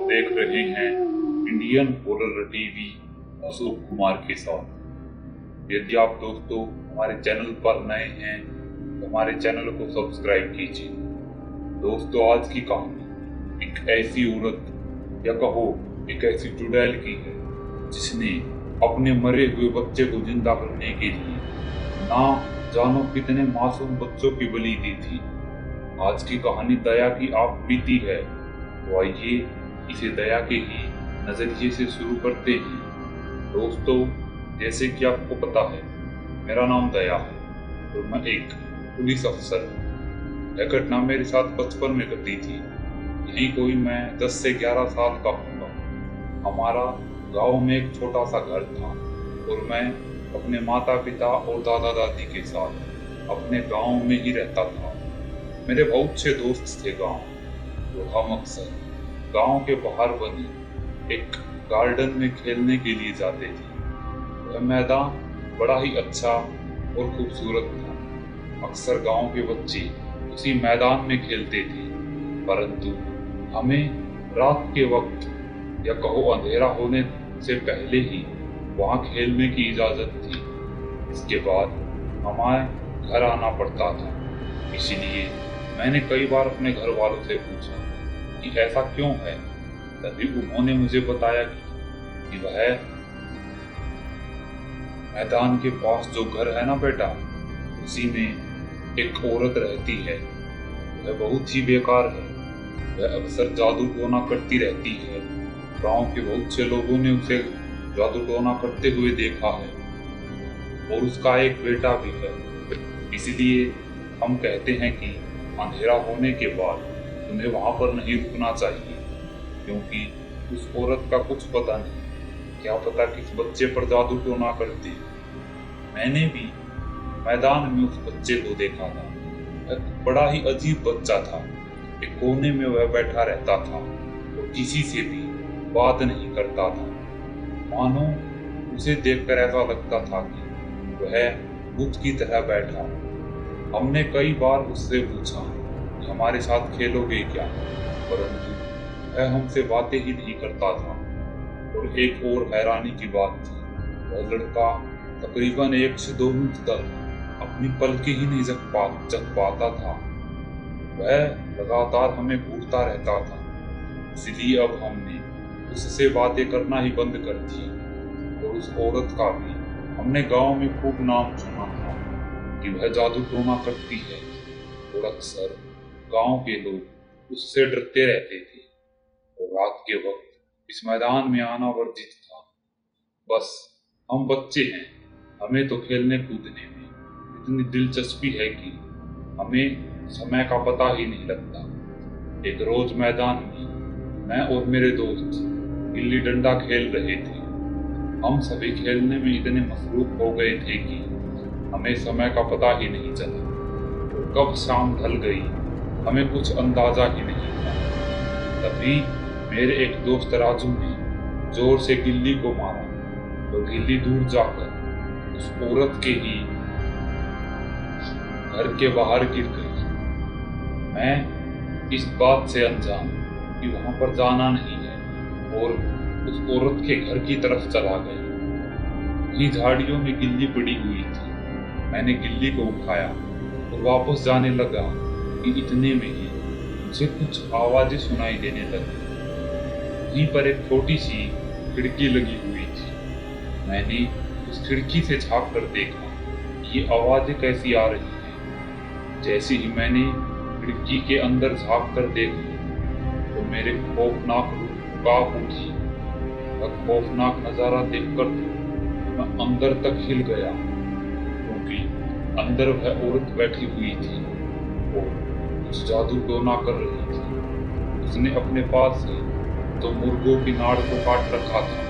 देख रहे हैं Indian horror TV Ashok Kumar के साथ। यदि आप दोस्तों हमारे चैनल पर नए हैं तो हमारे चैनल को सब्सक्राइब कीजिए। दोस्तों, आज की कहानी एक ऐसी औरत या कहो एक ऐसी चुड़ैल की है जिसने अपने मरे हुए बच्चे को जिंदा करने के लिए ना जानो कितने मासूम बच्चों की बलि दी थी। आज की कहानी दया की आप बीती है, तो आइए इसे दया के ही नजरिए से शुरू करते हैं। दोस्तों, जैसे कि आपको पता है, मेरा नाम दया है और मैं एक पुलिस अफसर हूँ। यह घटना मेरे साथ बचपन में घटी थी। यही कोई मैं 10 से 11 साल का होगा। हमारा गांव में एक छोटा सा घर था और मैं अपने माता पिता और दादा दादी के साथ अपने गांव में ही रहता था। मेरे बहुत से दोस्त थे गांव, तो हम अक्सर गांव के बाहर बने एक गार्डन में खेलने के लिए जाते थे। वह मैदान बड़ा ही अच्छा और खूबसूरत था। अक्सर गांव के बच्चे उसी मैदान में खेलते थे, परंतु हमें रात के वक्त या कहो अंधेरा होने से पहले ही वहां खेलने की इजाजत थी। इसके बाद हमें घर आना पड़ता था। इसलिए मैंने कई बार अपने घर वालों से पूछा कि ऐसा क्यों है। तभी उन्होंने मुझे बताया कि वह मैदान के पास जो घर है ना बेटा, उसी में एक औरत रहती है। वह बहुत ही बेकार है। वह अक्सर जादू टोना करती रहती है। गांव के बहुत से लोगों ने उसे जादू टोना करते हुए देखा है और उसका एक बेटा भी है। इसलिए हम कहते हैं कि अंधेरा होने के बाद तुम्हें वहां पर नहीं रुकना चाहिए, क्योंकि उस औरत का कुछ पता नहीं, क्या पता किस बच्चे पर जादू टोना करती। मैंने भी मैदान में उस बच्चे को देखा था। वह बड़ा ही अजीब बच्चा था। एक कोने में वह बैठा रहता था और किसी से भी बात नहीं करता था। मानो उसे देखकर ऐसा लगता था कि वह बुत की तरह बैठा। हमने कई बार उससे पूछा कि हमारे साथ खेलोगे क्या, परंतु वह हमसे बातें ही नहीं करता था। और एक और हैरानी की बात थी, वह लड़का तकरीबन 1 से 2 मिनट तक अपनी पलकें ही नहीं जग पाता था। वह लगातार हमें घूरता रहता था। इसलिए अब हमने उससे बातें करना ही बंद कर दी और उस औरत का भी हमने गांव में खूब नाम सुना था कि वह जादू टोना करती है और अक्सर गांव के लोग उससे डरते रहते थे। और रात के वक्त इस मैदान में आना वर्जित था। बस हम बच्चे हैं, हमें तो खेलने कूदने में इतनी दिलचस्पी है कि हमें समय का पता ही नहीं लगता। एक रोज मैदान में मैं और मेरे दोस्त गिल्ली डंडा खेल रहे थे। हम सभी खेलने में इतने मसरूफ हो गए थे कि हमें समय का पता ही नहीं चला और कब शाम ढल गई हमें कुछ अंदाजा ही नहीं था। तभी मेरे एक दोस्त राजू ने जोर से गिल्ली को मारा तो गिल्ली दूर जाकर उस औरत के ही घर के बाहर गिर गई। मैं इस बात से अनजान कि वहां पर जाना नहीं है और उस औरत के घर की तरफ चला गया। वहीं झाड़ियों में गिल्ली पड़ी हुई थी। मैंने गिल्ली को उठाया और वापस जाने लगा कि इतने में ही मुझे कुछ आवाजें सुनाई देने लगी। वहीं पर एक छोटी सी खिड़की लगी हुई थी। मैंने उस खिड़की से झांक कर देखा कि ये आवाजें कैसी आ रही हैं। जैसे ही मैंने खिड़की के अंदर झांक कर देखा तो मेरे खौफनाक रूह कांप उठी। वह खौफनाक नजारा देखकर मैं अंदर तक हिल गया, क्योंकि अंदर वह औरत बैठी हुई थी और कुछ जादू टोना कर रही थी। उसने अपने पास से 2 मुर्गों की नाड़ को काट रखा था।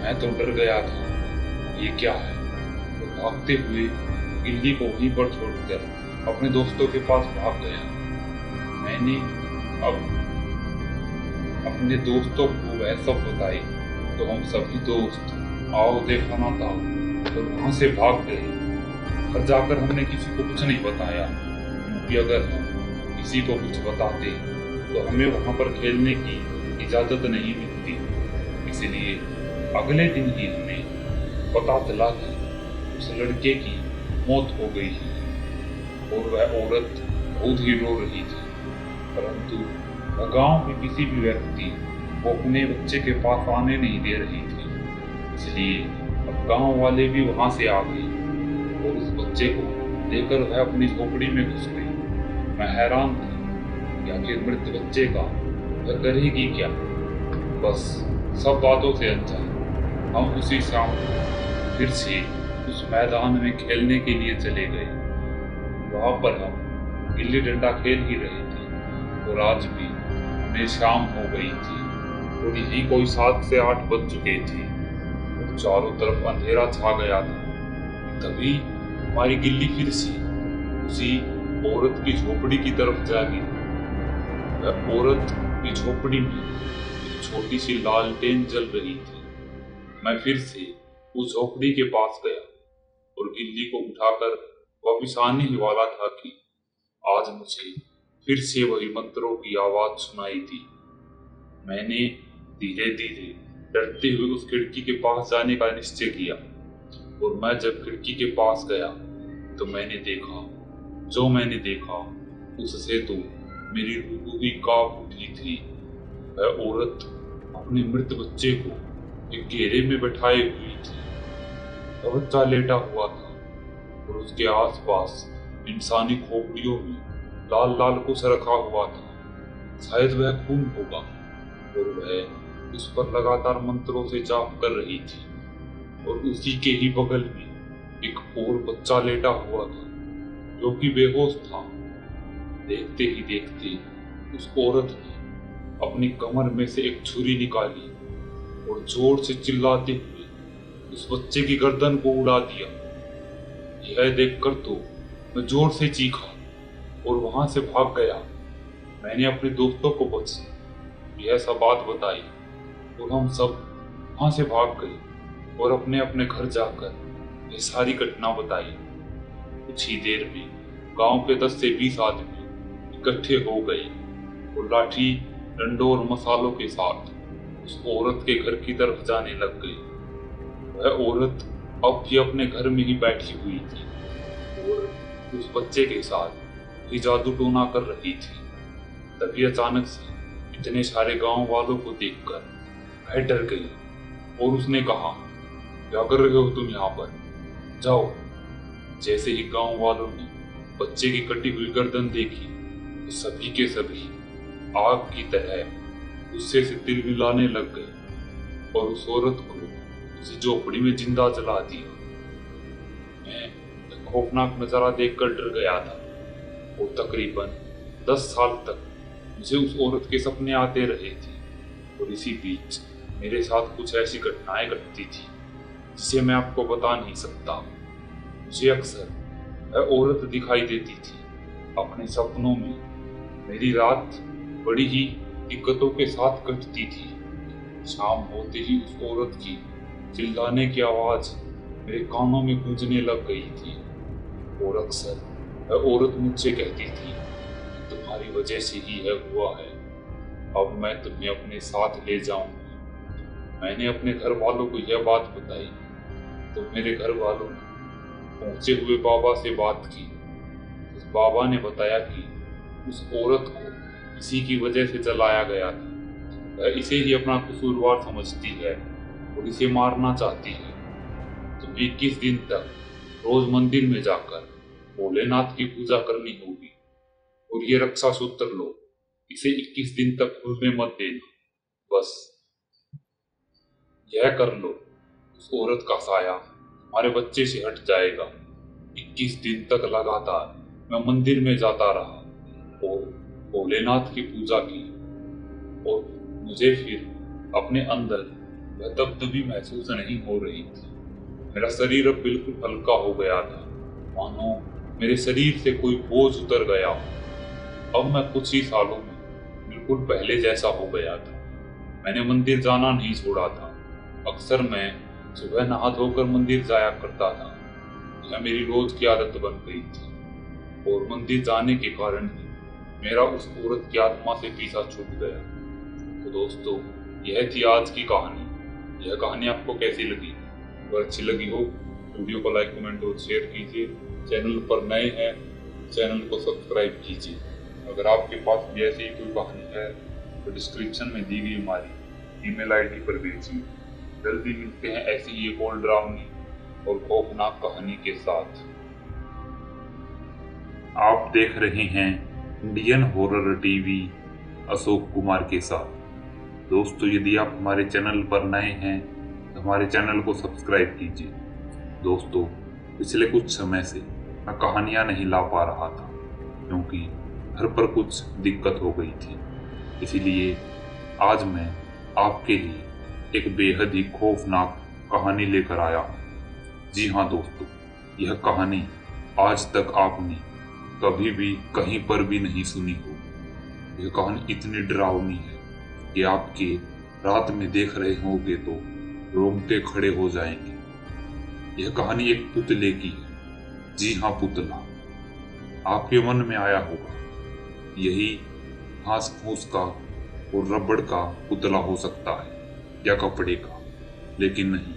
मैं तो डर गया था, ये क्या है। तो भागते हुए गिल्ली को वहीं पर छोड़कर अपने दोस्तों के पास भाग गया। मैंने अब अपने दोस्तों को वह सब बताई तो हम सभी दोस्त आओ देखा ना था और वहां से भाग गए। घर जाकर हमने किसी को कुछ नहीं बताया, क्योंकि अगर हम किसी को कुछ बताते तो हमें वहां पर खेलने की इजाजत नहीं मिलती। इसलिए अगले दिन ही हमें पता चला कि उस लड़के की मौत हो गई है और वह औरत बहुत ही रो रही थी। परंतु वह गांव के किसी भी व्यक्ति को अपने बच्चे के पास आने नहीं दे रही थी। इसलिए अब गांव वाले भी वहां से आ गए और उस बच्चे को लेकर वह अपनी झोपड़ी में घुस गई। मैं हैरान था कि आखिर मृत बच्चे का वह करेगी क्या। बस सब बातों से अनजान हम उसी शाम फिर से उस मैदान में खेलने के लिए चले गए। वहां पर हम गिल्ली डंडा खेल ही रहे थे और आज भी हमें शाम हो गई थी और यही कोई 7 से 8 बज चुके थे और चारों तरफ अंधेरा छा गया था। तभी हमारी गिल्ली फिर से उसी औरत की झोपड़ी की तरफ जा गिरी। वह औरत की झोपड़ी में एक छोटी सी लालटेन जल रही थी। मैं फिर से उस झोपड़ी के पास गया और गिल्ली को उठाकर वापिस आने ही वाला था कि आज मुझे फिर से वही मंत्रों की आवाज सुनाई दी। मैंने धीरे धीरे डरते हुए उस खिड़की के पास जाने का निश्चय किया और मैं जब खिड़की के पास गया तो मैंने देखा उससे तो मेरी रूह ही कांप उठी थी। वह औरत अपने मृत बच्चे को एक घेरे में बैठाए हुई थी। वह बच्चा लेटा हुआ था और उसके आसपास इंसानी खोपड़ियों में लाल लाल कुछ रखा हुआ था। शायद वह खून होगा और वह उस पर लगातार मंत्रों से जाप कर रही थी। और उसी के ही बगल में एक और बच्चा लेटा हुआ था जो कि बेहोश था। देखते ही देखते उस औरत ने अपनी कमर में से एक छुरी निकाली और जोर से चिल्लाते हुए उस बच्चे की गर्दन को उड़ा दिया। यह देखकर तो मैं जोर से चीखा और वहां से भाग गया। मैंने अपने दोस्तों को बस यह सब बात बताई और हम सब वहां से भाग गए और अपने अपने घर जाकर यह सारी घटना बताई। कुछ ही देर में गांव के 10 से 20 आदमी इकट्ठे हो गए और लाठी डंडों और मसालों के साथ उस औरत के घर की तरफ जाने लग गए। वह औरत अब भी अपने घर में ही बैठी हुई थी और उस बच्चे के साथ ही जादू टोना कर रही थी। तभी अचानक से इतने सारे गांव वालों को देखकर वह डर गई और उसने कहा, क्या कर रहे हो तुम यहाँ पर, जाओ। जैसे ही गांव वालों ने बच्चे की कटी हुई गर्दन देखी तो सभी के सभी आग की तरह गुस्से से दिल मिलाने लग गए और उस औरत को उसी झोपड़ी में जिंदा जला दिया। मैं खौफनाक नजारा देखकर डर गया था और तकरीबन 10 साल तक मुझे उस औरत के सपने आते रहे थे और इसी बीच मेरे साथ कुछ ऐसी घटनाएं घटती थी जिसे मैं आपको बता नहीं सकता। मुझे अक्सर वह औरत दिखाई देती थी अपने सपनों में। मेरी रात बड़ी ही दिक्कतों के साथ कटती थी। शाम होते ही उस औरत की चिल्लाने की आवाज मेरे कानों में गूंजने लग गई थी और अक्सर वह औरत मुझसे कहती थी, तुम्हारी वजह से ही यह हुआ है, अब मैं तुम्हें अपने साथ ले जाऊंगी। मैंने अपने घर वालों को यह बात बताई तो मेरे घर वालों ने पहुंचे हुए बाबा से बात की। उस बाबा ने बताया कि उस औरत को इसी की वजह से जलाया गया था। वह इसे ही अपना कसूरवार समझती है और इसे मारना चाहती है। तुम्हें 21 दिन तक रोज मंदिर में जाकर भोलेनाथ की पूजा करनी होगी और ये रक्षा सूत्र लो, इसे 21 दिन तक भूलने मत देना। बस यह कर लो, उस औरत का साया हमारे बच्चे से हट जाएगा। 21 दिन तक लगातार मैं मंदिर में जाता रहा और भोलेनाथ की पूजा की और मुझे फिर अपने अंदर वह दबदबी महसूस नहीं हो रही थी। मेरा शरीर अब बिल्कुल हल्का हो गया था, मानो मेरे शरीर से कोई बोझ उतर गया हो। अब मैं कुछ ही सालों में बिल्कुल पहले जैसा हो गया था। मैंने मंदिर जाना नहीं छोड़ा था। अक्सर मैं सुबह नहा धोकर मंदिर जाया करता था। यह मेरी रोज की आदत बन गई थी और मंदिर जाने के कारण ही मेरा उस औरत की आत्मा से पीछा छूट गया। तो दोस्तों, यह थी आज की कहानी। यह कहानी आपको कैसी लगी? अगर अच्छी लगी हो वीडियो को लाइक, कमेंट और शेयर कीजिए। चैनल पर नए हैं, चैनल को सब्सक्राइब कीजिए। अगर आपके पास भी ऐसी कोई कहानी है तो डिस्क्रिप्शन में दी गई हमारी ईमेल आईडी पर भेजिए। जल्दी मिलते हैं ऐसी ही एक और डरावनी और खौफनाक कहानी के साथ। आप देख रहे हैं Indian horror TV Ashok Kumar के साथ। दोस्तों, यदि आप हमारे चैनल पर नए हैं तो हमारे चैनल को सब्सक्राइब कीजिए। दोस्तों, पिछले कुछ समय से मैं कहानियां नहीं ला पा रहा था क्योंकि घर पर कुछ दिक्कत हो गई थी। इसीलिए आज मैं आपके लिए एक बेहद ही खौफनाक कहानी लेकर आया हूँ। जी हाँ दोस्तों, यह कहानी आज तक आपने कभी भी कहीं पर भी नहीं सुनी हो। यह कहानी इतनी डरावनी है कि आपके रात में देख रहे होंगे तो रोंगटे खड़े हो जाएंगे। यह कहानी एक पुतले की है। जी हाँ, पुतला। आपके मन में आया होगा यही घास फूस का और रबड़ का पुतला हो सकता है या कपड़े का, लेकिन नहीं,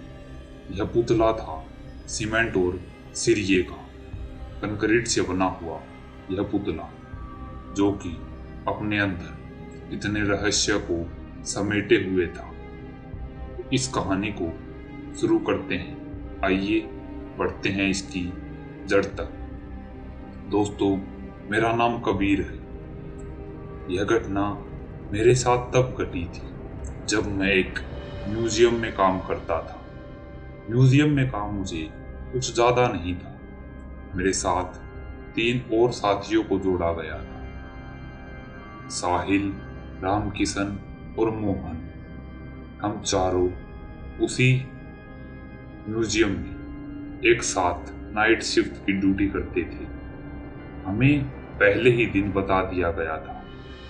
यह पुतला था सीमेंट और सिरिये का, कंक्रीट से बना हुआ यह पुतला, जो कि अपने अंदर इतने रहस्य को समेटे हुए था। इस कहानी को शुरू करते हैं। आइए बढ़ते हैं इसकी जड़ तक। दोस्तों, मेरा नाम कबीर है। यह घटना मेरे साथ तब घटी थी जब मैं एक म्यूजियम में काम करता था। म्यूजियम में काम मुझे कुछ ज़्यादा नहीं था। मेरे साथ 3 और साथियों को जोड़ा गया था, साहिल, रामकिशन और मोहन। हम चारों उसी म्यूजियम में एक साथ नाइट शिफ्ट की ड्यूटी करते थे। हमें पहले ही दिन बता दिया गया था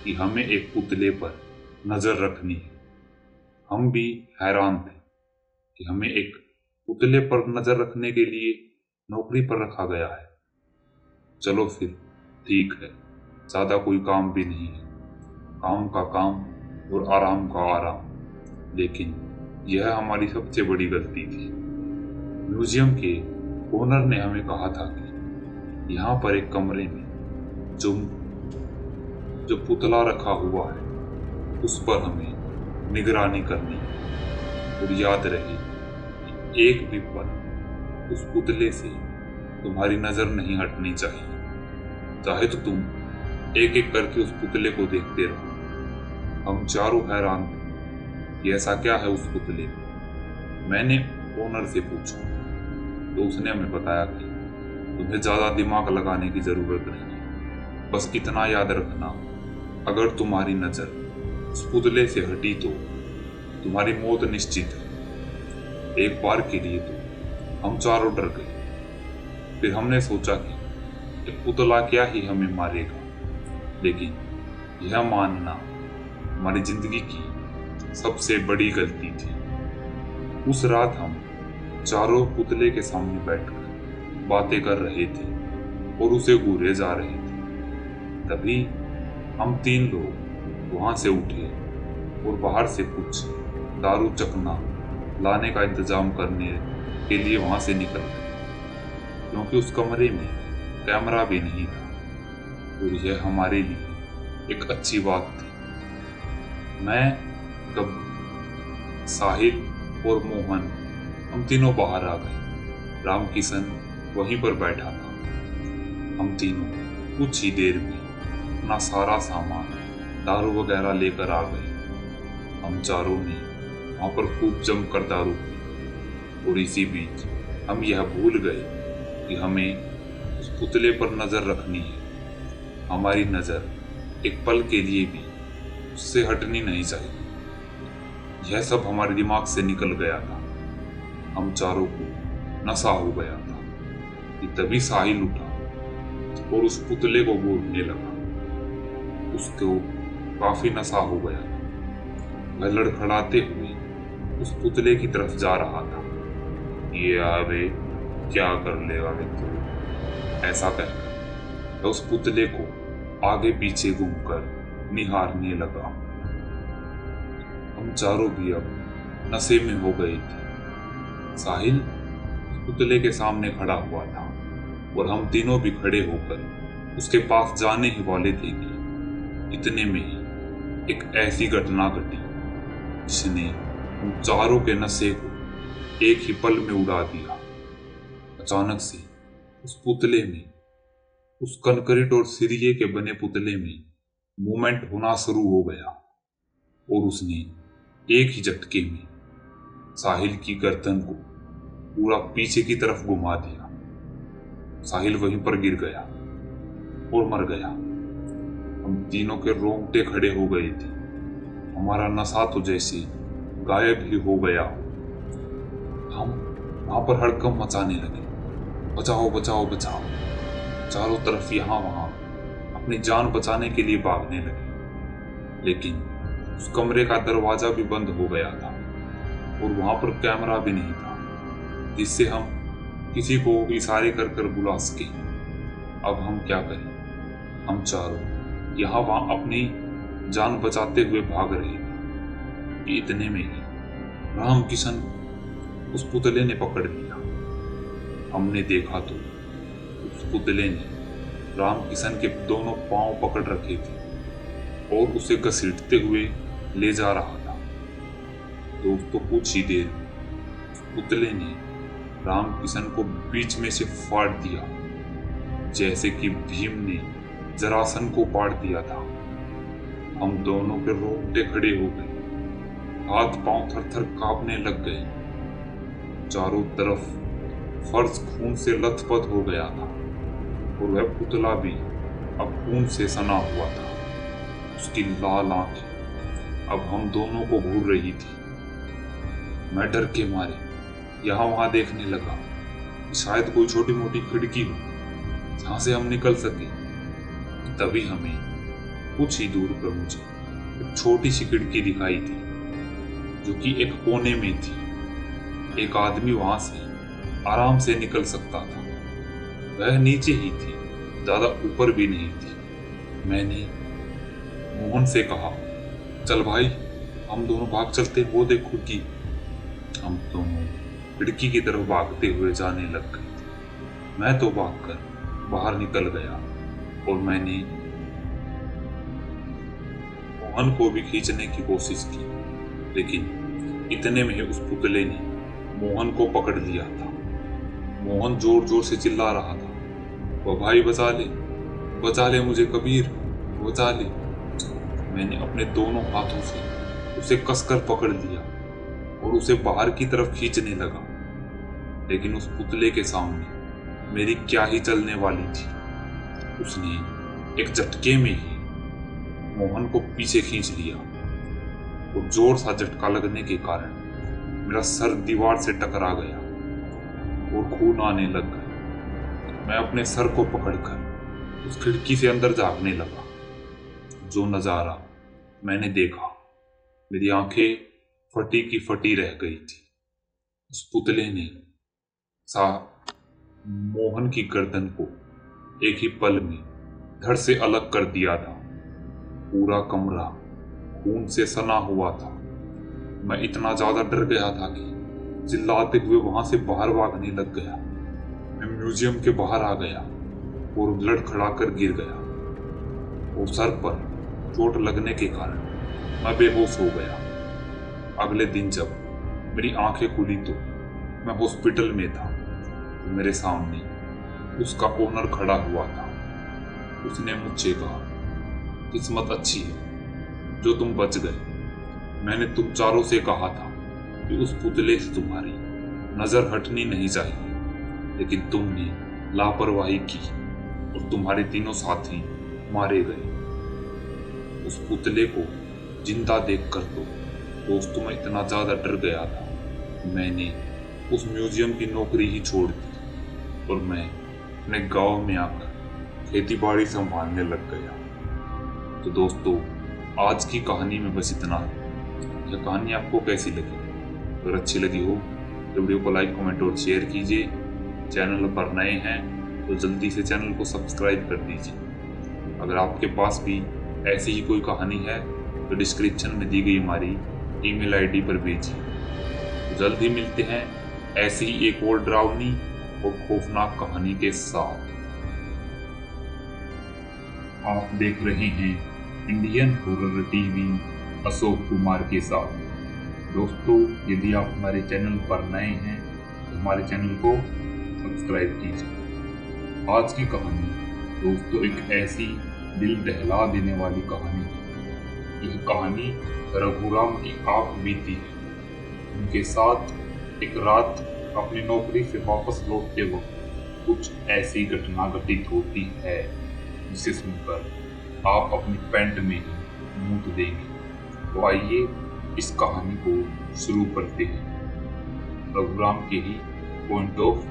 कि हमें एक पुतले पर नजर रखनी है। हम भी हैरान थे कि हमें एक पुतले पर नजर रखने के लिए नौकरी पर रखा गया है। चलो फिर ठीक है, ज्यादा कोई काम भी नहीं है, काम का काम और आराम का आराम। लेकिन यह हमारी सबसे बड़ी गलती थी। म्यूजियम के ओनर ने हमें कहा था कि यहाँ पर एक कमरे में जो पुतला रखा हुआ है उस पर हमें निगरानी करनी है। और याद रहे कि एक भी पल उस पुतले से तुम्हारी नजर नहीं हटनी चाहिए, चाहे तो तुम एक एक करके उस पुतले को देखते रहो। हम चारों हैरान थे कि ऐसा क्या है उस पुतले में। मैंने ओनर से पूछा तो उसने हमें बताया कि तुम्हें ज्यादा दिमाग लगाने की जरूरत नहीं है, बस इतना याद रखना, अगर तुम्हारी नजर उस पुतले से हटी तो तुम्हारी मौत निश्चित है। एक बार के लिए तो हम चारों डर गए। फिर हमने सोचा कि एक पुतला क्या ही हमें मारेगा, लेकिन यह मानना हमारी जिंदगी की सबसे बड़ी गलती थी। उस रात हम चारों पुतले के सामने बैठकर बातें कर रहे थे और उसे घूरे जा रहे थे। तभी हम 3 लोग वहां से उठे और बाहर से कुछ दारू चखना लाने का इंतजाम करने के लिए वहां से निकल गए, क्योंकि उस कमरे में कैमरा भी नहीं था और यह हमारे लिए एक अच्छी बात थी। मैं, साहिल और मोहन, हम तीनों बाहर आ गए। रामकिशन वहीं पर बैठा था। हम तीनों कुछ ही देर में अपना सारा सामान, दारू वगैरह लेकर आ गए। हम चारों ने वहां पर खूब जमकर दारू पी और इसी बीच हम यह भूल गए कि हमें उस पुतले पर नजर रखनी है। हमारी नजर एक पल के लिए भी उससे हटनी नहीं चाहिए। यह सब हमारे दिमाग से निकल गया था। हम चारों को नशा हो गया था कि तभी साहिल उठा और उस पुतले को घूरने लगा। उसको काफी नशा हो गया था। वह लड़खड़ाते हुए उस पुतले की तरफ जा रहा था। ये आवे क्या कर लेगा मित्र, ऐसा कहकर वह उस पुतले को आगे पीछे घूमकर निहारने लगा। हम चारों भी अब नशे में हो गए थे। साहिल उस पुतले के सामने खड़ा हुआ था और हम तीनों भी खड़े होकर उसके पास जाने ही वाले थे कि इतने में ही एक ऐसी घटना घटी जिसने हम चारों के नशे को एक ही पल में उड़ा दिया। अचानक से उस पुतले में, उस कंक्रीट और सिरिये के बने पुतले में मूवमेंट होना शुरू हो गया और उसने एक ही झटके में साहिल की गर्दन को पूरा पीछे की तरफ घुमा दिया। साहिल वहीं पर गिर गया और मर गया। हम तीनों के रोंगटे खड़े हो गए थे। हमारा नशा तो जैसे गायब ही हो गया। हम वहां पर हड़कंप मचाने लगे, बचाओ बचाओ बचाओ। चारों तरफ यहाँ वहां अपनी जान बचाने के लिए भागने लगे, लेकिन उस कमरे का दरवाजा भी बंद हो गया था और वहां पर कैमरा भी नहीं था जिससे हम किसी को इशारे कर कर बुला सके। अब हम क्या करें? हम चारों यहाँ वहां अपनी जान बचाते हुए भाग रहे थे कि इतने में ही राम किशन उस पुतले ने पकड़ लिया। हमने देखा तो उस पुतले ने राम किशन के दोनों पांव पकड़ रखे थे और उसे घसीटते हुए ले जा रहा था। दोस्तों, कुछ ही देर में उस पुतले ने राम किशन को बीच में से फाड़ दिया, जैसे कि भीम ने जरासन को फाड़ दिया था। हम दोनों के रोंगटे खड़े हो गए, हाथ पांव थर-थर कांपने लग गए। चारों तरफ फर्श खून से लथपथ हो गया था और वह पुतला भी अब खून से सना हुआ था। उसकी लाल आंखें अब हम दोनों को घूर रही थी। मैं डर के मारे यहाँ वहां देखने लगा कि शायद कोई छोटी मोटी खिड़की हो जहां से हम निकल सके। तभी हमें कुछ ही दूर पर मुझे एक छोटी सी खिड़की दिखाई थी जो कि एक कोने में थी। एक आदमी वहां से आराम से निकल सकता था। वह नीचे ही थी, ज्यादा ऊपर भी नहीं थी। मैंने मोहन से कहा, चल भाई, हम दोनों भाग चलते, वो देख खिड़की। हम दोनों खिड़की की तरफ भागते हुए जाने लग गए थे। मैं तो भागकर बाहर निकल गया और मैंने मोहन को भी खींचने की कोशिश की, लेकिन इतने में उस पुतले ने मोहन को पकड़ लिया था। मोहन जोर जोर से चिल्ला रहा था, वो भाई बचा ले मुझे कबीर, बचा ले। मैंने अपने दोनों हाथों से उसे कसकर पकड़ लिया और उसे बाहर की तरफ खींचने लगा, लेकिन उस पुतले के सामने मेरी क्या ही चलने वाली थी। उसने एक झटके में ही मोहन को पीछे खींच लिया और जोर सा झटका लगने के कारण मेरा सर दीवार से टकरा गया और खून आने लग गया। मैं अपने सर को पकड़कर उस खिड़की से अंदर झांकने लगा। जो नजारा मैंने देखा, मेरी आंखें फटी की फटी रह गई थी। उस पुतले ने मोहन की गर्दन को एक ही पल में धड़ से अलग कर दिया था। पूरा कमरा खून से सना हुआ था। मैं इतना ज्यादा डर गया था कि चिल्लाते हुए वहां से बाहर भागने लग गया। मैं म्यूजियम के बाहर आ गया और लड़खड़ाकर गिर गया और सर पर चोट लगने के कारण मैं बेहोश हो गया। अगले दिन जब मेरी आंखें खुली तो मैं हॉस्पिटल में था। तो मेरे सामने उसका ओनर खड़ा हुआ था। उसने मुझसे कहा, किस्मत अच्छी है जो तुम बच गए। मैंने तुम चारों से कहा था कि उस पुतले से तुम्हारी नजर हटनी नहीं चाहिए, लेकिन तुमने लापरवाही की और तुम्हारे तीनों साथी मारे गए। उस पुतले को जिंदा देखकर तो दोस्तों मैं इतना ज्यादा डर गया था, मैंने उस म्यूजियम की नौकरी ही छोड़ दी और मैं अपने गांव में आकर खेती बाड़ी संभालने लग गया। तो दोस्तों, आज की कहानी में बस इतना है। यह कहानी आपको कैसी लगी? अगर अच्छी लगी हो तो वीडियो को लाइक, कमेंट और शेयर कीजिए। चैनल पर नए हैं तो जल्दी से चैनल को सब्सक्राइब कर दीजिए। अगर आपके पास भी ऐसी ही कोई कहानी है तो डिस्क्रिप्शन में दी गई हमारी ईमेल आईडी पर भेजिए। तो जल्द ही मिलते हैं ऐसी ही एक और डरावनी और खौफनाक कहानी के साथ। आप देख रहे हैं Indian horror TV Ashok Kumar के साथ। दोस्तों, यदि आप हमारे चैनल पर नए हैं तो हमारे चैनल को सब्सक्राइब कीजिए। आज की कहानी दोस्तों एक ऐसी दिल दहला देने वाली कहानी है। यह कहानी रघुराम की आप बीती है। उनके साथ एक रात अपनी नौकरी से वापस लौटते वक्त कुछ ऐसी घटना घटित होती है जिसे सुनकर आप अपनी पैंट में ही मूत देंगे। तो आइए इस कहानी को शुरू करते हैं रघुराम के ही पॉइंट ऑफ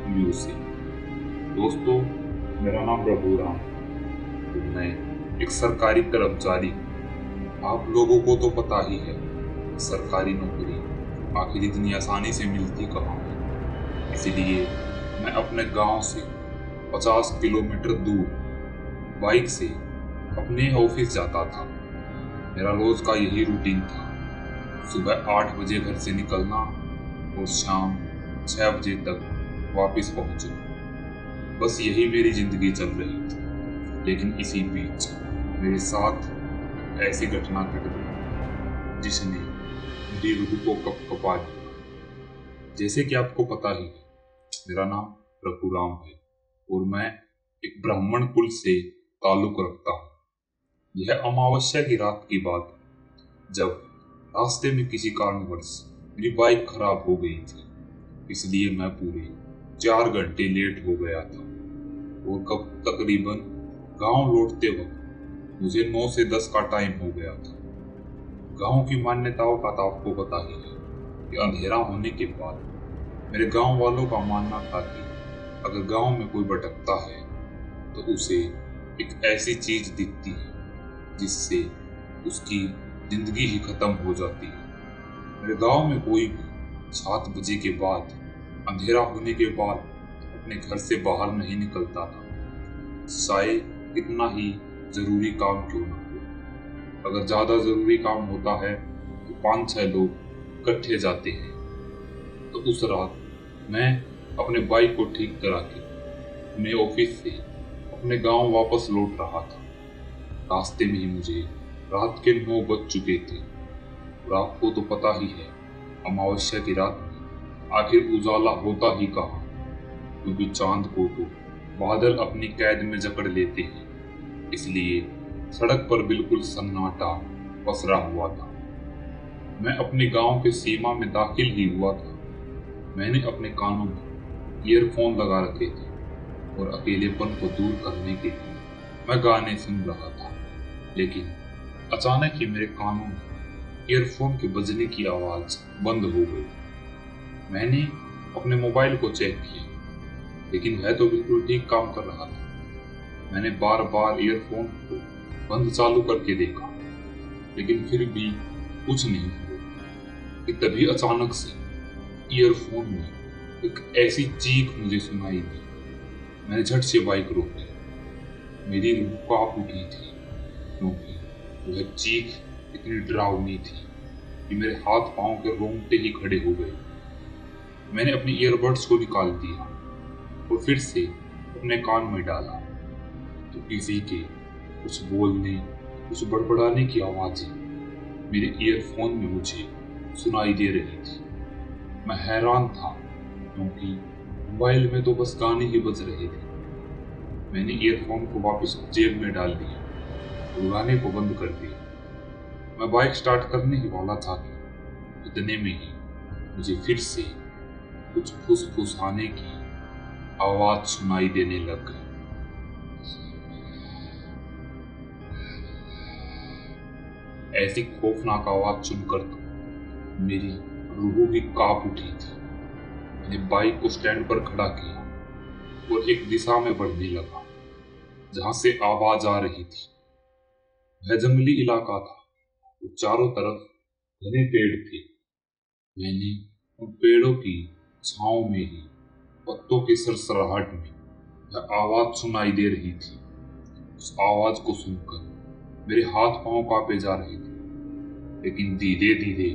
व्यू से। दोस्तों, मेरा नाम रघुराम, मैं एक सरकारी कर्मचारी हूँ। आप लोगों को तो पता ही है सरकारी नौकरी आखिर इतनी आसानी से मिलती कहाँ है। इसीलिए मैं अपने गांव से 50 किलोमीटर दूर बाइक से अपने ऑफिस जाता था। मेरा रोज का यही रूटीन था, सुबह 8 बजे घर से निकलना और शाम 6 बजे तक वापस पहुंचना। बस यही मेरी जिंदगी चल रही थी। लेकिन इसी बीच मेरे साथ ऐसी घटना घट गई जिसने मेरी रूह को कपकपा दिया। जैसे कि आपको पता ही है, मेरा नाम रघुराम है और मैं एक ब्राह्मण कुल से ताल्लुक रखता हूँ। यह अमावस्या की रात की बात, जब रास्ते में किसी कारणवश मेरी बाइक खराब हो गई थी। इसलिए मैं पूरे 4 घंटे लेट हो गया था और कब तकरीबन गांव लौटते वक्त मुझे 9 से 10 का टाइम हो गया था। गांव की मान्यताओं का तो आपको पता ही है कि अंधेरा होने के बाद मेरे गांव वालों का मानना था कि अगर गांव में कोई भटकता है तो उसे एक ऐसी चीज दिखती है जिससे उसकी जिंदगी ही खत्म हो जाती है। मेरे गांव में कोई भी 7 बजे के बाद, अंधेरा होने के बाद अपने घर से बाहर नहीं निकलता था, चाहे कितना ही जरूरी काम क्यों ना हो। अगर ज्यादा जरूरी काम होता है तो 5-6 लोग इकट्ठे जाते हैं। तो उस रात मैं अपने बाइक को ठीक करा के अपने ऑफिस से अपने गांव वापस लौट रहा था। रास्ते में ही मुझे रात के 9 बज चुके थे और आपको तो पता ही है अमावस्या की रात में आखिर उजाला होता ही कहाँ, क्योंकि चांद को तो बादल अपनी कैद में जकड़ लेते हैं। इसलिए सड़क पर बिल्कुल सन्नाटा पसरा हुआ था। मैं अपने गांव के सीमा में दाखिल ही हुआ था। मैंने अपने कानों में ईयरफोन लगा रखे थे और अकेलेपन को दूर करने के लिए मैं गाने सुन रहा था। लेकिन अचानक ही मेरे कानों में ईयरफोन के बजने की आवाज बंद हो गई। मैंने अपने मोबाइल को चेक किया, लेकिन वह तो बिल्कुल ठीक काम कर रहा था। मैंने बार बार ईयरफोन को बंद चालू करके देखा, लेकिन फिर भी कुछ नहीं हुआ कि तभी अचानक से ईयरफोन में एक ऐसी चीख मुझे सुनाई दी। मैंने झट से बाइक रोकी। मेरी रूह कांप उठी थी, क्योंकि वह चीख इतनी डरावनी थी कि मेरे हाथ पांव के रोंगटे ही खड़े हो गए। मैंने अपनी ईयरबड्स को निकाल दिया और फिर से अपने कान में डाला, तो किसी के कुछ बोलने, कुछ बड़बड़ाने की आवाजें मेरे ईयरफोन में मुझे सुनाई दे रही थी। मैं हैरान था, क्योंकि मोबाइल में तो बस गाने ही बज रहे थे। मैंने ईयरफोन को वापस जेब में डाल दिया और गाने को बंद कर दिया। मैं बाइक स्टार्ट करने ही वाला था कि इतने में ही मुझे फिर से कुछ फुसफुसाने की आवाज सुनाई देने लग गई। ऐसी खौफनाक आवाज सुनकर तो मेरी रूह भी कांप उठी थी। मैंने बाइक को स्टैंड पर खड़ा किया और एक दिशा में बढ़ने लगा जहां से आवाज आ रही थी। वह जंगली इलाका था और चारों तरफ घने पेड़ थे। मैंने उन पेड़ों की छांव में ही पत्तों की सरसराहट में वह आवाज सुनाई दे रही थी। उस आवाज को सुनकर मेरे हाथ पांव कांपे जा रहे थे। लेकिन धीरे धीरे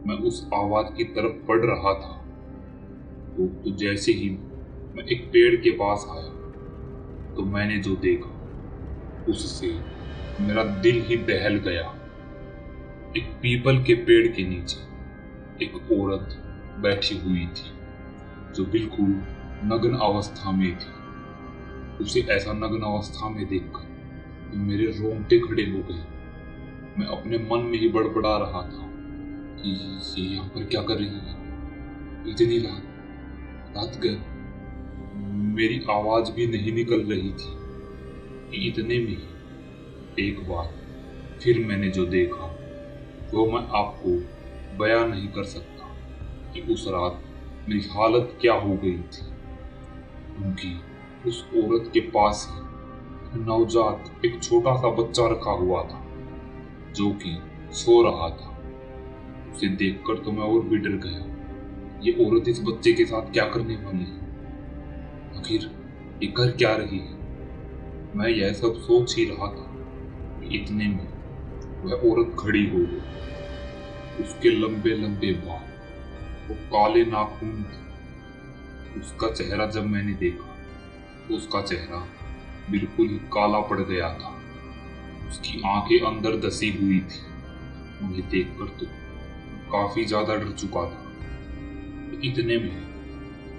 मैं उस आवाज की तरफ बढ़ रहा था। तो जैसे ही मैं एक पेड़ के पास आया तो मैंने जो देखा उससे मेरा दिल ही दहल गया। एक पीपल के पेड़ के नीचे एक औरत बैठी हुई थी जो बिल्कुल नग्न अवस्था में थी। उसे ऐसा नग्न अवस्था में देखकर मेरे रोंगटे खड़े हो गए। मैं अपने मन में ही बड़बड़ा रहा था कि ये यहाँ पर क्या कर रही है। इतनी रात गए, मेरी आवाज भी नहीं निकल रही थी। इतने में ही एक बार फिर मैंने जो देखा वो मैं आपको बयां नहीं कर सकता कि उस रात मेरी हालत क्या हो गई थी। क्योंकि उस औरत के पास ही नवजात एक छोटा सा बच्चा रखा हुआ था जो कि सो रहा था। उसे देखकर तो मैं और भी डर गया। ये औरत इस बच्चे के साथ क्या करने वाली है, आखिर ये कर क्या रही है। मैं यह सब सोच ही रहा था। इतने में वह औरत खड़ी हो गई। उसके लंबे लंबे बाल, वो काले नाखून थे। उसका चेहरा जब मैंने देखा तो उसका चेहरा बिल्कुल ही काला पड़ गया था। उसकी आंखें अंदर धसी हुई थी। मुझे देखकर तो काफी ज्यादा डर चुका था। इतने में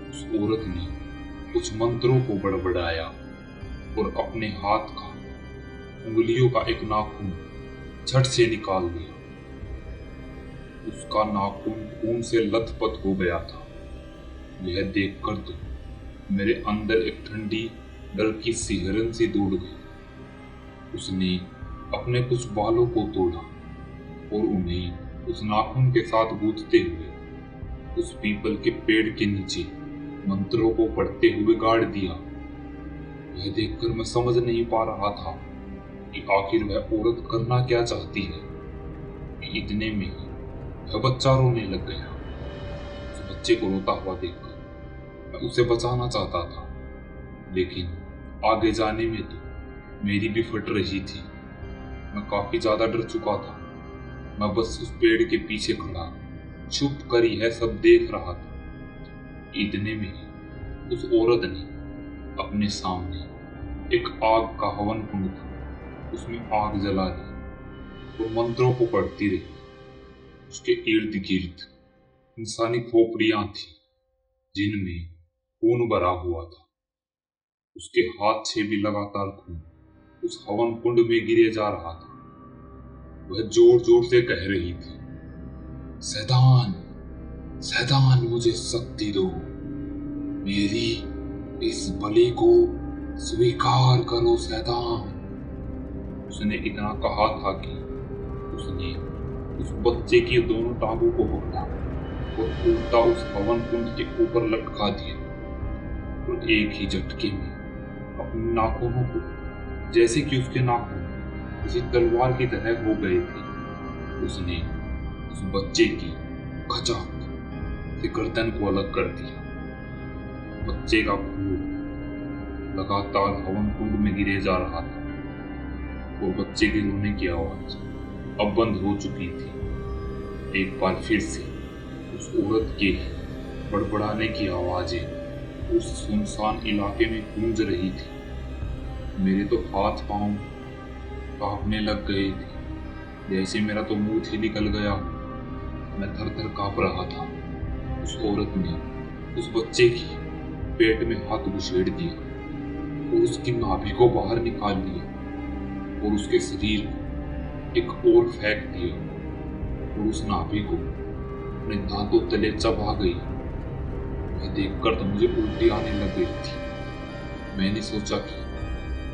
उस औरत ने कुछ मंत्रों को बड़बड़ाया और अपने हाथ का उंगलियों का एक नाखून झट से निकाल दिया। उसका नाखून खून से लथपथ हो गया था। यह देखकर तो मेरे अंदर एक ठंडी डर की सिहरन सी दौड़ गई। उसने अपने कुछ बालों को तोड़ा और उन्हें उस नाखून के साथ गूंथते हुए उस पीपल के पेड़ के नीचे मंत्रों को पढ़ते हुए गाड़ दिया। यह देखकर मैं समझ नहीं पा रहा था कि आखिर वह औरत करना क्या चाहती है। इतने में ही वह बच्चा रोने लग गया। उस बच्चे को रोता हुआ देखकर मैं उसे बचाना चाहता था, लेकिन आगे जाने में तो मेरी भी फट रही थी। मैं काफी ज्यादा डर चुका था। मैं बस उस पेड़ के पीछे खड़ा चुप कर यह सब देख रहा था। इतने में ही उस औरत ने अपने सामने एक आग का हवन कुंड था, उसमें आग जला दी और मंत्रों को पढ़ती रही। उसके इर्द गिर्द इंसानी खोपड़ियां थी जिनमें खून भरा हुआ था। उसके हाथ से भी लगातार खून उस हवन कुंड में गिरे जा रहा था। वह जोर जोर से कह रही थी, शैतान शैतान मुझे शक्ति दो, मेरी इस बलि को स्वीकार करो शैतान। उसने इतना कहा था कि उसने उस बच्चे की दोनों टांगों को पकड़ा और उल्टा उस हवन कुंड के ऊपर लटका दिया और एक ही झटके में अपने नाखूनों को, जैसे कि उसके नाखून किसी तलवार की तरह हो गए थे, उसने उस बच्चे की खचाक से गर्दन को अलग कर दिया। बच्चे का खून लगातार हवन कुंड में गिरे जा रहा था और बच्चे के रोने की आवाज अब बंद हो चुकी थी। एक बार फिर से उस औरत के बड़बड़ाने की आवाजें उस सुनसान इलाके में गूंज रही थी। मेरे तो हाथ पांव कांपने लग गए थे, जैसे मेरा तो मुंह ही निकल गया। मैं थर थर कांप रहा था। उस औरत ने उस बच्चे की पेट में हाथ घुसेड़ दिया और उसकी नाभि को बाहर निकाल लिया और उसके शरीर को एक और फेंक दिया और उस नाभि को अपने दांतों तले चबा गई। मैं देखकर तो मुझे उल्टी आने लग गई थी। मैंने सोचा कि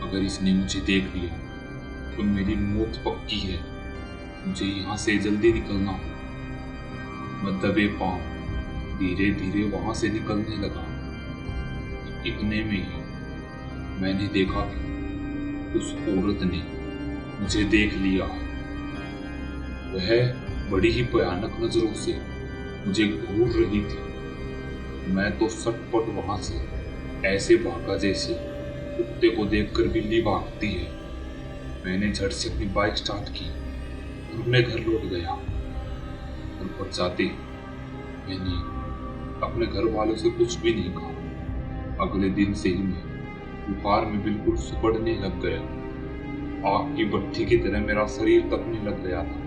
अगर इसने मुझे देख लिया तो मेरी मौत पक्की है, मुझे यहाँ से जल्दी निकलना हो। मैं दबे पांव धीरे धीरे वहां से निकलने लगा। इतने में ही मैंने देखा कि उस औरत ने मुझे देख लिया। वह बड़ी ही भयानक नजरों से मुझे घूर रही थी। मैं तो सटपट वहां से ऐसे भागा जैसे कुत्ते को देखकर बिल्ली भागती है। मैंने झट से अपनी बाइक स्टार्ट की और मैं घर लौट गया। घर पर जाते ही मैंने अपने घर वालों से कुछ भी नहीं कहा। अगले दिन से ही मैं बुखार में बिल्कुल सिकुड़ने लग गया। आग की भट्ठी की तरह मेरा शरीर तपने लग गया था।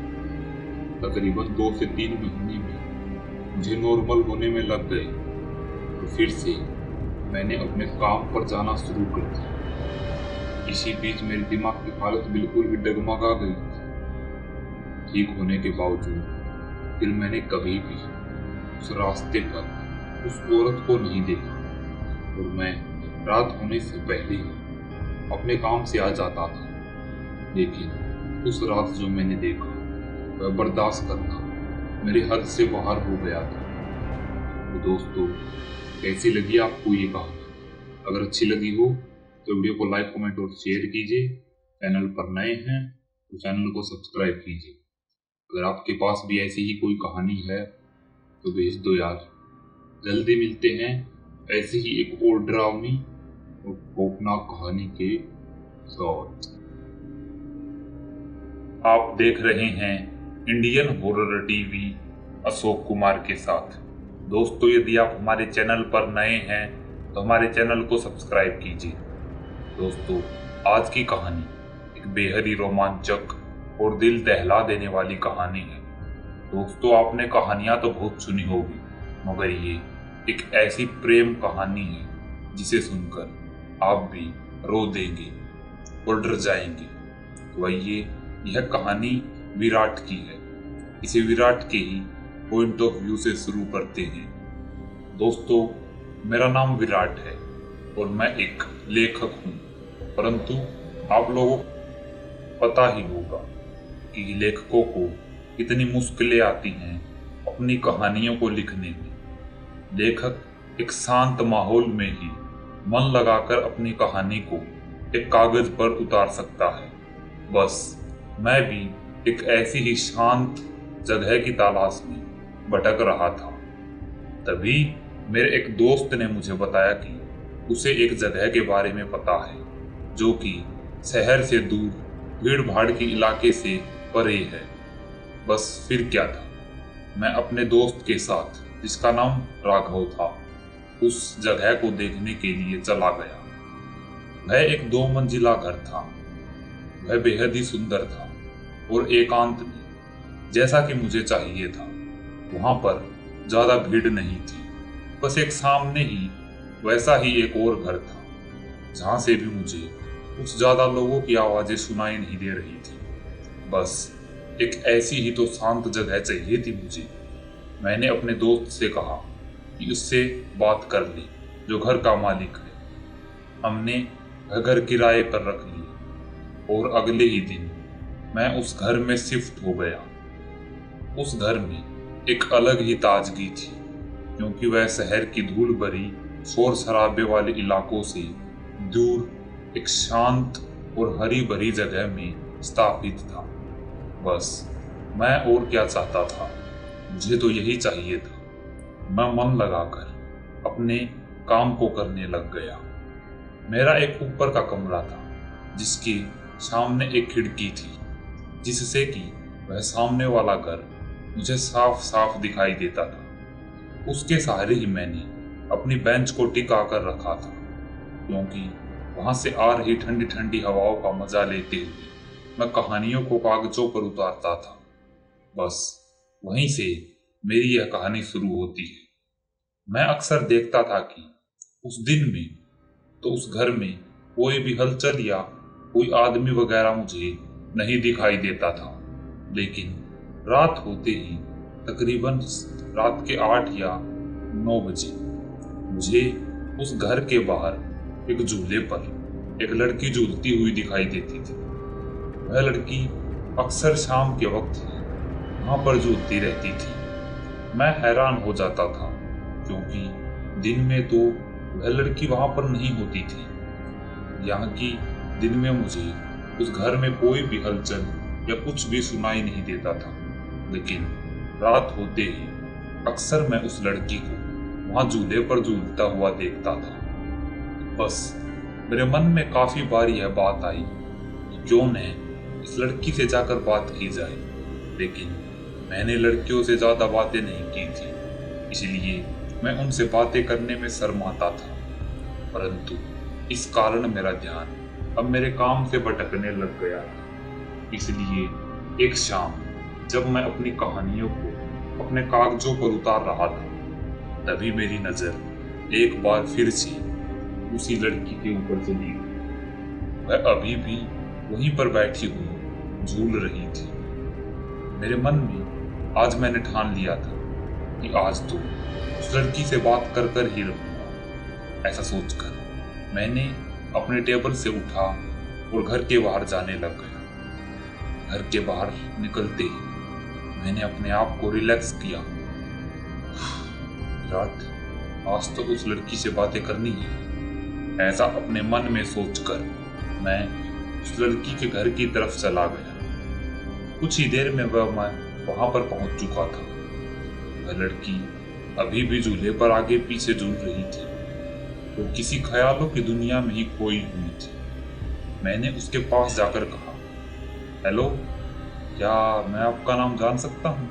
तकरीबन 2 से 3 महीने में मुझे नॉर्मल होने में लग गए। तो फिर से मैंने अपने काम पर जाना शुरू कर दिया। इसी बीच मेरे दिमाग की हालत बिल्कुल भी डगमगा गई थी। ठीक होने के बावजूद फिर मैंने कभी भी उस रास्ते पर उस औरत को नहीं देखा और मैं रात होने से पहले ही अपने काम से आ जाता था। लेकिन उस रात जो मैंने देखा वह बर्दाश्त करना मेरे हद से बाहर हो गया था। तो दोस्तों, कैसी लगी आपको ये कहानी? अगर अच्छी लगी हो तो वीडियो को लाइक, कमेंट और शेयर कीजिए। चैनल पर नए हैं तो चैनल को सब्सक्राइब कीजिए। अगर आपके पास भी ऐसी ही कोई कहानी है तो भेज दो यार। जल्दी मिलते हैं ऐसी ही एक और डरावनी और खौफनाक कहानी के साथ। आप देख रहे हैं Indian horror TV Ashok Kumar के साथ। दोस्तों, यदि आप हमारे चैनल पर नए हैं तो हमारे चैनल को सब्सक्राइब कीजिए। दोस्तों, आज की कहानी एक बेहद ही रोमांचक और दिल दहला देने वाली कहानी है। दोस्तों, आपने कहानियां तो बहुत सुनी होगी, मगर ये एक ऐसी प्रेम कहानी है जिसे सुनकर आप भी रो देंगे और डर जाएंगे। तो आइए, यह कहानी विराट की है। इसे विराट के ही पॉइंट ऑफ व्यू से शुरू करते हैं। दोस्तों, मेरा नाम विराट है और मैं एक लेखक हूँ, परंतु आप लोगों को पता ही होगा कि लेखकों को कितनी मुश्किलें आती हैं अपनी कहानियों को लिखने में। लेखक एक शांत माहौल में ही मन लगाकर अपनी कहानी को एक कागज पर उतार सकता है। बस मैं भी एक ऐसी ही शांत जगह की तलाश में भटक रहा था। तभी मेरे एक दोस्त ने मुझे बताया कि उसे एक जगह के बारे में पता है जो कि शहर से दूर, भीड़ भाड़ के इलाके से परे है। बस फिर क्या था, मैं अपने दोस्त के साथ, जिसका नाम राघव था, उस जगह को देखने के लिए चला गया। वह एक 2 मंजिला घर था। वह बेहद ही सुंदर था और एकांत में, जैसा कि मुझे चाहिए था। वहां पर ज्यादा भीड़ नहीं थी। बस एक सामने ही वैसा ही एक और घर था जहां से भी मुझे कुछ ज्यादा लोगों की आवाजें सुनाई नहीं दे रही थी। बस एक ऐसी ही तो शांत जगह चाहिए थी मुझे। मैंने अपने दोस्त से कहा कि उससे बात कर ली, जो घर का मालिक है। हमने वह घर किराए पर रख लिया और अगले ही दिन मैं उस घर में शिफ्ट हो गया। उस घर में एक अलग ही ताजगी थी, क्योंकि वह शहर की धूल भरी, शोर शराबे वाले इलाकों से दूर एक शांत और हरी भरी जगह में स्थापित था। बस मैं और क्या चाहता था, मुझे तो यही चाहिए था। मैं मन लगाकर अपने काम को करने लग गया। मेरा एक ऊपर का कमरा था जिसके सामने एक खिड़की थी, जिससे कि वह सामने वाला घर मुझे साफ साफ दिखाई देता था। उसके सहारे ही मैंने अपनी बेंच को टिका कर रखा था, क्योंकि वहां से आ रही ठंडी ठंडी हवाओं का मजा लेते हुए मैं कहानियों को कागजों पर उतारता था। बस वहीं से मेरी यह कहानी शुरू होती है। मैं अक्सर देखता था कि उस दिन में तो उस घर में कोई भी हलचल या कोई आदमी वगैरह मुझे नहीं दिखाई देता था, लेकिन रात होते ही तकरीबन रात के 8 या 9 बजे मुझे उस घर के बाहर एक झूले पर एक लड़की झूलती हुई दिखाई देती थी। वह लड़की अक्सर शाम के वक्त ही वहां पर झूलती रहती थी। मैं हैरान हो जाता था, क्योंकि दिन में तो वह लड़की वहां पर नहीं होती थी। यहाँ की दिन में मुझे उस घर में कोई भी हलचल या कुछ भी सुनाई नहीं देता था, लेकिन रात होते ही अक्सर मैं उस लड़की को वहां झूले पर झूलता हुआ देखता था। बस मेरे मन में काफी बार यह बात आई कि क्यों न इस लड़की से जाकर बात की जाए, लेकिन मैंने लड़कियों से ज़्यादा बातें नहीं की थी, इसलिए मैं उनसे बातें करने में शर्माता था। परंतु इस कारण मेरा ध्यान अब मेरे काम से भटकने लग गया था। इसलिए एक शाम जब मैं अपनी कहानियों को अपने कागजों पर उतार रहा था, तभी मेरी नज़र एक बार फिर से उसी लड़की के ऊपर चली गई। वह अभी भी वहीं पर बैठी हुई झूल रही थी। मेरे मन में आज मैंने ठान लिया था कि आज तो उस लड़की से बात कर कर ही रहूंगा। ऐसा सोचकर मैंने अपने टेबल से उठा और घर के बाहर जाने लग गया। घर के बाहर निकलते ही मैंने अपने आप को रिलैक्स किया। विराट, आज तो उस लड़की से बातें करनी है, ऐसा अपने मन में सोचकर मैं उस लड़की के घर की तरफ चला गया। कुछ ही देर में मैं वहां पर पहुंच चुका था। वह लड़की अभी भी झूले पर आगे पीछे झूल रही थी, वो किसी ख्यालों की दुनिया में ही खोई हुई थी। मैंने उसके पास जाकर कहा, हेलो, क्या मैं आपका नाम जान सकता हूँ?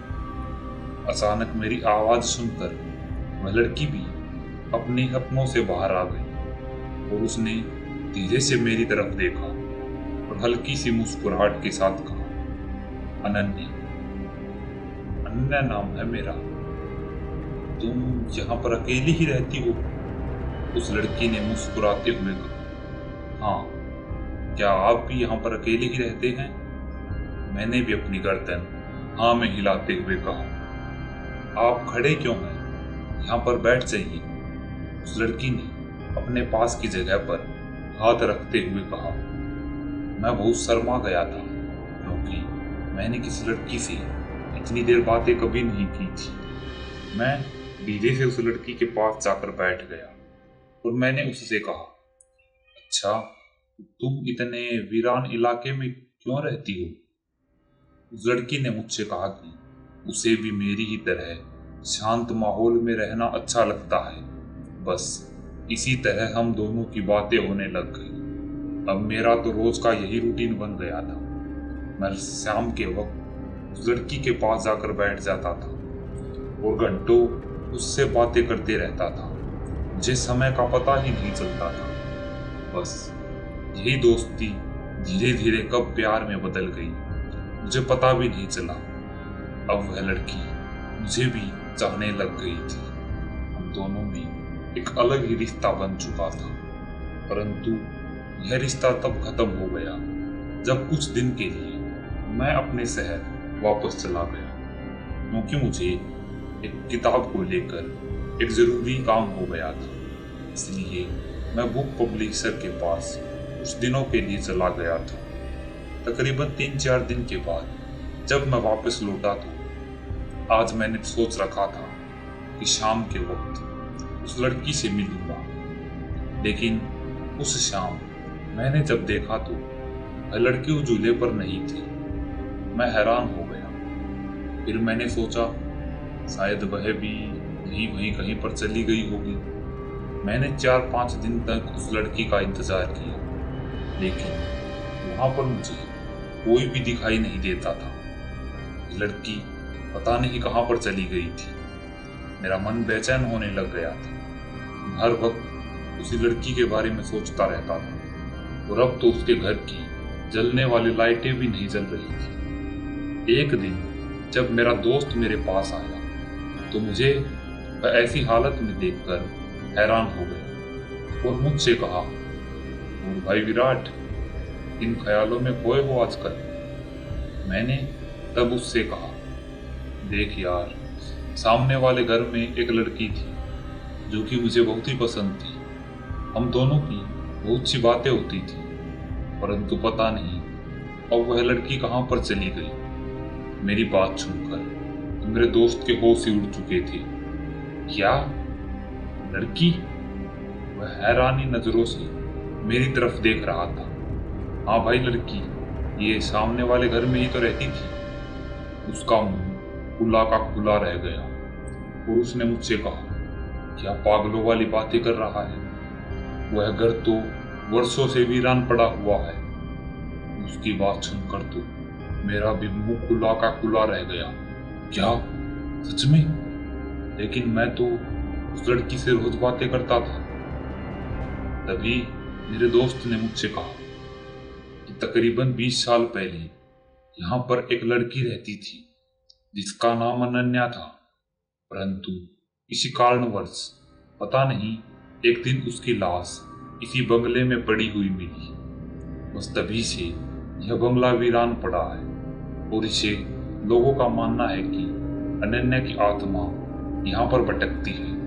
अचानक मेरी आवाज सुनकर वह लड़की भी अपने अपनों से बाहर आ गई और उसने धीरे से मेरी तरफ देखा और हल्की सी मुस्कुराहट के साथ कहा, अनन्या। अनन्या नाम है मेरा। तुम यहाँ पर अकेली ही रहती हो? उस लड़की ने मुस्कुराते हुए कहा, हाँ, क्या आप भी यहाँ पर अकेले ही रहते हैं? मैंने भी अपनी गर्दन हाँ में हिलाते हुए कहा, आप खड़े क्यों हैं? यहाँ पर बैठ जाइए। उस लड़की ने अपने पास की जगह पर हाथ रखते हुए कहा। मैं बहुत शर्मा गया था, क्योंकि मैंने किसी लड़की से इतनी देर बातें कभी नहीं की थी। मैं धीरे से उस लड़की के पास जाकर बैठ गया और मैंने उससे कहा, अच्छा, तुम इतने वीरान इलाके में क्यों रहती हो? उस लड़की ने मुझसे कहा कि उसे भी मेरी ही तरह शांत माहौल में रहना अच्छा लगता है। बस इसी तरह हम दोनों की बातें होने लग गई। अब मेरा तो रोज का यही रूटीन बन गया था। मैं शाम के वक्त उस लड़की के पास जाकर बैठ जाता था और घंटों उससे बातें करते रहता था। मुझे समय का पता ही नहीं चलता था। बस यही दोस्ती धीरे धीरे कब प्यार में बदल गई, मुझे पता भी नहीं चला। अब वह लड़की मुझे भी चाहने लग गई थी। हम दोनों में एक अलग ही रिश्ता बन चुका था। परंतु यह रिश्ता तब खत्म हो गया जब कुछ दिन के लिए मैं अपने शहर वापस चला गया, क्योंकि मुझे एक किताब को लेकर एक जरूरी काम हो गया था। इसलिए मैं बुक पब्लिशर के पास कुछ दिनों के लिए चला गया था। तकरीबन 3-4 दिन के बाद जब मैं वापस लौटा तो आज मैंने सोच रखा था कि शाम के वक्त उस लड़की से मिलूंगा, लेकिन उस शाम मैंने जब देखा तो वह लड़की उस झूले पर नहीं थी। मैं हैरान हो गया। फिर मैंने सोचा शायद वह भी यहीं वहीं कहीं पर चली गई होगी। मैंने 4-5 दिन तक उस लड़की का इंतजार किया, लेकिन वहां पर मुझे कोई भी दिखाई नहीं देता था। लड़की पता नहीं कहां पर चली गई थी। मेरा मन बेचैन होने लग गया था। हर वक्त उसी लड़की के बारे में सोचता रहता था और अब तो उसके घर की जलने वाली लाइटें भी नहीं जल रही थी। एक दिन जब मेरा दोस्त मेरे पास आया तो मुझे वह ऐसी हालत में देखकर हैरान हो गया और मुझसे कहा, और भाई विराट, इन ख्यालों में खोए हो आजकल? मैंने तब उससे कहा, देख यार, सामने वाले घर में एक लड़की थी जो कि मुझे बहुत ही पसंद थी। हम दोनों की बहुत सी बातें होती थी, परंतु पता नहीं अब वह लड़की कहाँ पर चली गई। मेरी बात सुनकर तो मेरे दोस्त के होश ही उड़ चुके थे। क्या लड़की? वह हैरानी नजरों से मेरी तरफ देख रहा था। हाँ भाई, लड़की, ये सामने वाले घर में ही तो रहती थी। उसका मुंह खुला का खुला रह गया और उसने मुझसे कहा, क्या पागलों वाली बातें कर रहा है? वह घर तो वर्षों से वीरान पड़ा हुआ है। उसकी बात सुनकर तो मेरा भी मुंह खुला का खुला रह गया। क्या सच में? लेकिन मैं तो उस लड़की से रोज बातें करता था। तभी मेरे दोस्त ने मुझसे कहा कि तकरीबन 20 साल पहले यहाँ पर एक लड़की रहती थी जिसका नाम अनन्या था, परंतु किसी कारणवश पता नहीं एक दिन उसकी लाश इसी बंगले में पड़ी हुई मिली। बस तभी से यह बंगला वीरान पड़ा है और इसे लोगों का मानना है कि अनन्या की आत्मा यहाँ पर भटकती है।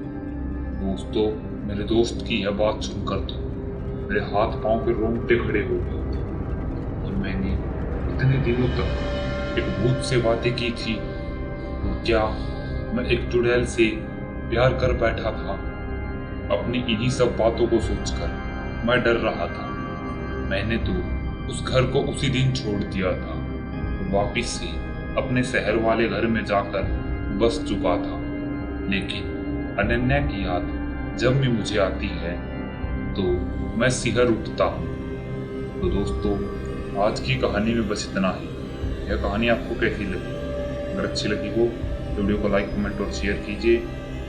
दोस्तों, मेरे दोस्त की यह बात सुनकर तो मेरे हाथ पांव के रोंगटे खड़े हो गए और मैंने इतने दिनों तक एक भूत से बातें की थी और क्या मैं एक चुड़ैल से प्यार कर बैठा था। अपनी इन्हीं सब बातों को सोचकर मैं डर रहा था। मैंने तो उस घर को उसी दिन छोड़ दिया था और वापिस से अपने शहर वाले घर में जाकर बस चुका था। लेकिन अनन्या की याद जब भी मुझे आती है तो मैं सिहर उठता हूँ। तो दोस्तों, आज की कहानी में बस इतना ही। यह कहानी आपको कैसी लगी? अगर अच्छी लगी हो तो वीडियो को लाइक, कमेंट और शेयर कीजिए।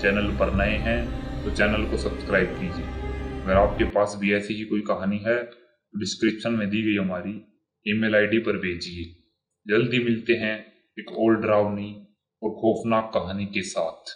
चैनल पर नए हैं तो चैनल को सब्सक्राइब कीजिए। अगर आपके पास भी ऐसी ही कोई कहानी है तो डिस्क्रिप्शन में दी गई हमारी ईमेल आईडी पर भेजिए। जल्दी मिलते हैं एक और डरावनी और खौफनाक कहानी के साथ।